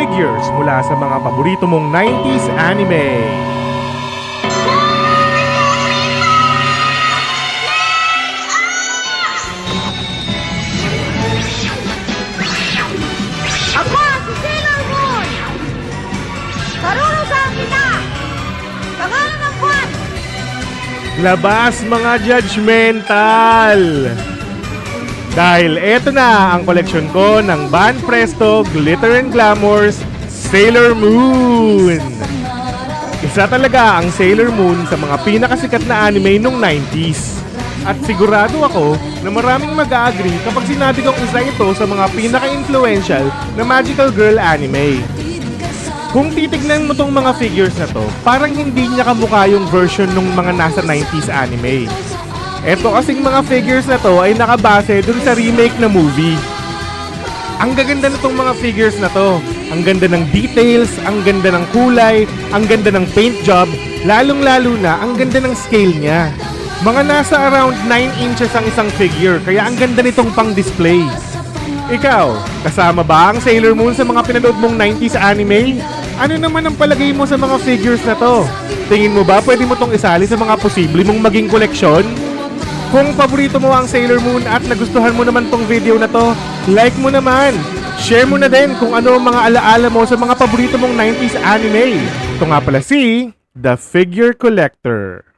figures mula sa mga paborito mong 90s anime. Ako si Sailor Moon! Karurusahan kita! Pangalan ng buwan! Labas mga judgmental! Dahil eto na ang koleksyon ko ng Ban Presto Glitter and Glamours Sailor Moon. Isa talaga ang Sailor Moon sa mga pinakasikat na anime nung 90s. At sigurado ako na maraming mag-a-agree kapag sinabi kong isa ito sa mga pinaka-influential na magical girl anime. Kung titignan mo tong mga figures na to, parang hindi niya kamukha yung version nung mga nasa 90s anime. Eto kasing mga figures na to ay nakabase dun sa remake na movie. Ang gaganda na tong mga figures na to. Ang ganda ng details, ang ganda ng kulay, ang ganda ng paint job, lalong-lalo na ang ganda ng scale niya. Mga nasa around 9 inches ang isang figure, kaya ang ganda nitong pang-display. Ikaw, kasama ba ang Sailor Moon sa mga pinanood mong 90s anime? Ano naman ang palagay mo sa mga figures na to? Tingin mo ba pwede mo tong isali sa mga posible mong maging koleksyon? Kung paborito mo ang Sailor Moon at nagustuhan mo naman tong video na to, like mo naman! Share mo na din kung ano ang mga alaala mo sa mga paborito mong 90s anime. Ito nga pala si The Figure Collector.